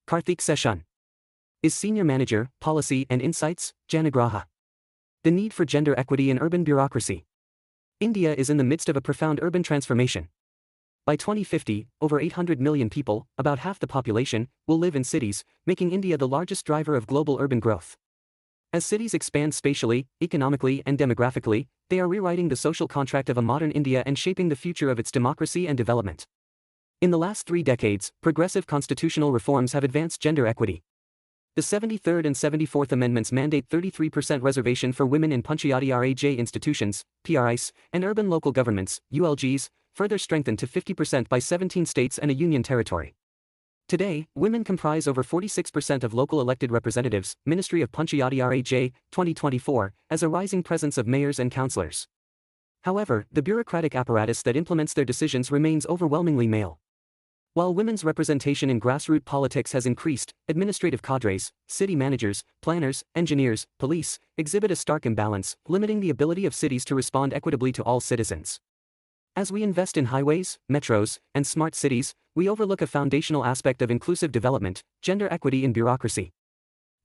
Karthik Seshan. Is Senior Manager, Policy and Insights, Janagraha. The need for gender equity in urban bureaucracy. India is in the midst of a profound urban transformation. By 2050, over 800 million people, about half the population, will live in cities, making India the largest driver of global urban growth. As cities expand spatially, economically and demographically, they are rewriting the social contract of a modern India and shaping the future of its democracy and development. In the last 3 decades, progressive constitutional reforms have advanced gender equity. The 73rd and 74th Amendments mandate 33% reservation for women in Panchayati Raj institutions, PRIs, and urban local governments, ULGs, further strengthened to 50% by 17 states and a union territory. Today, women comprise over 46% of local elected representatives, Ministry of Panchayati Raj, 2024, as a rising presence of mayors and councillors. However, the bureaucratic apparatus that implements their decisions remains overwhelmingly male. While women's representation in grassroots politics has increased, administrative cadres, city managers, planners, engineers, police, exhibit a stark imbalance, limiting the ability of cities to respond equitably to all citizens. As we invest in highways, metros, and smart cities, we overlook a foundational aspect of inclusive development: gender equity in bureaucracy.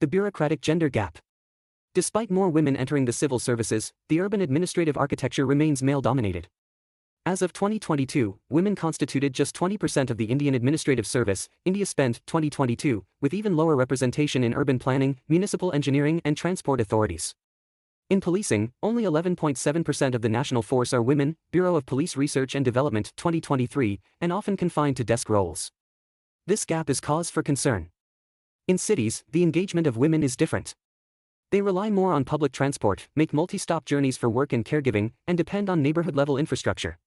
The bureaucratic gender gap. Despite more women entering the civil services, the urban administrative architecture remains male-dominated. As of 2022, women constituted just 20% of the Indian administrative service. India spent 2022 with even lower representation in urban planning, municipal engineering, and transport authorities. In policing, only 11.7% of the national force are women, Bureau of Police Research and Development, 2023, and often confined to desk roles. This gap is cause for concern. In cities, the engagement of women is different. They rely more on public transport, make multi-stop journeys for work and caregiving, and depend on neighborhood-level infrastructure.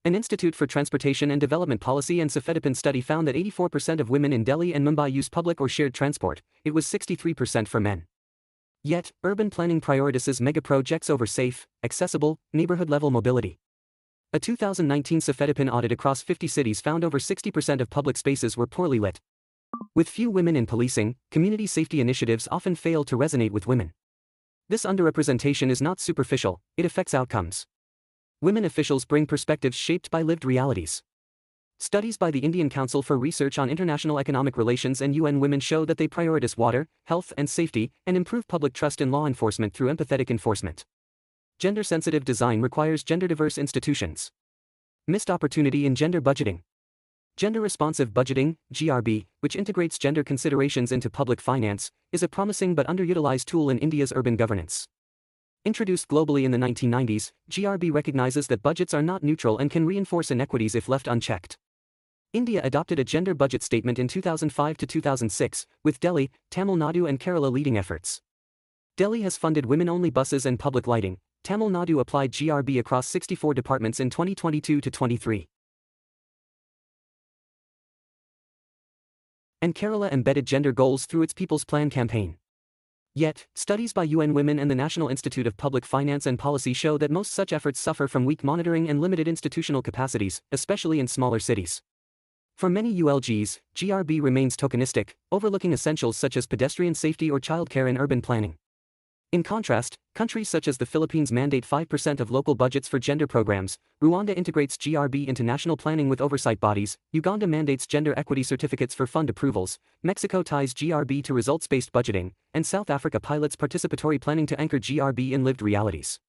An Institute for Transportation and Development Policy and Safedipin study found that 84% of women in Delhi and Mumbai use public or shared transport. It was 63% for men. Yet, urban planning prioritizes megaprojects over safe, accessible, neighborhood-level mobility. A 2019 Safedipin audit across 50 cities found over 60% of public spaces were poorly lit. With few women in policing, community safety initiatives often fail to resonate with women. This underrepresentation is not superficial, it affects outcomes. Women officials bring perspectives shaped by lived realities. Studies by the Indian Council for Research on International Economic Relations and UN Women show that they prioritize water, health and safety, and improve public trust in law enforcement through empathetic enforcement. Gender-sensitive design requires gender-diverse institutions. Missed opportunity in gender budgeting. Gender-responsive budgeting, GRB, which integrates gender considerations into public finance, is a promising but underutilized tool in India's urban governance. Introduced globally in the 1990s, GRB recognizes that budgets are not neutral and can reinforce inequities if left unchecked. India adopted a gender budget statement in 2005 to 2006, with Delhi, Tamil Nadu and Kerala leading efforts. Delhi has funded women-only buses and public lighting. Tamil Nadu applied GRB across 64 departments in 2022 to 23. And Kerala embedded gender goals through its People's Plan campaign. Yet, studies by UN Women and the National Institute of Public Finance and Policy show that most such efforts suffer from weak monitoring and limited institutional capacities, especially in smaller cities. For many ULGs, GRB remains tokenistic, overlooking essentials such as pedestrian safety or childcare in urban planning. In contrast, countries such as the Philippines mandate 5% of local budgets for gender programs, Rwanda integrates GRB into national planning with oversight bodies, Uganda mandates gender equity certificates for fund approvals, Mexico ties GRB to results-based budgeting, and South Africa pilots participatory planning to anchor GRB in lived realities.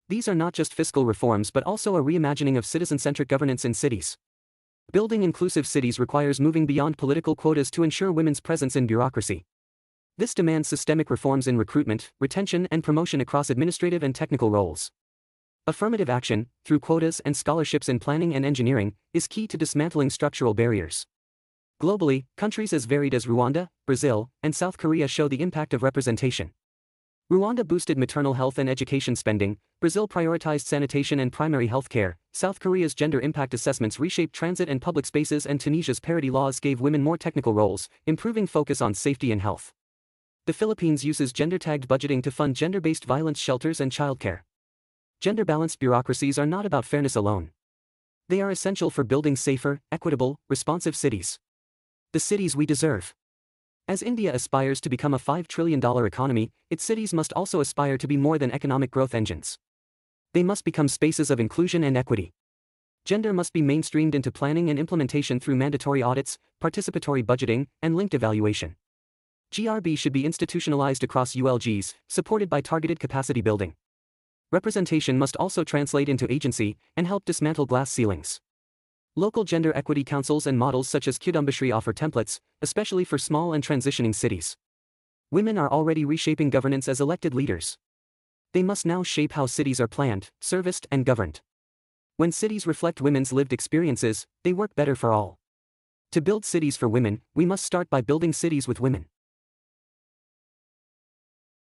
These are not just fiscal reforms but also a reimagining of citizen-centric governance in cities. Building inclusive cities requires moving beyond political quotas to ensure women's presence in bureaucracy. This demands systemic reforms in recruitment, retention, and promotion across administrative and technical roles. Affirmative action, through quotas and scholarships in planning and engineering, is key to dismantling structural barriers. Globally, countries as varied as Rwanda, Brazil, and South Korea show the impact of representation. Rwanda boosted maternal health and education spending, Brazil prioritized sanitation and primary health care, South Korea's gender impact assessments reshaped transit and public spaces, and Tunisia's parity laws gave women more technical roles, improving focus on safety and health. The Philippines uses gender-tagged budgeting to fund gender-based violence shelters and childcare. Gender-balanced bureaucracies are not about fairness alone. They are essential for building safer, equitable, responsive cities. The cities we deserve. As India aspires to become a $5 trillion economy, its cities must also aspire to be more than economic growth engines. They must become spaces of inclusion and equity. Gender must be mainstreamed into planning and implementation through mandatory audits, participatory budgeting, and linked evaluation. GRB should be institutionalized across ULGs, supported by targeted capacity building. Representation must also translate into agency and help dismantle glass ceilings. Local gender equity councils and models such as Kudumbashree offer templates, especially for small and transitioning cities. Women are already reshaping governance as elected leaders. They must now shape how cities are planned, serviced, and governed. When cities reflect women's lived experiences, they work better for all. To build cities for women, we must start by building cities with women.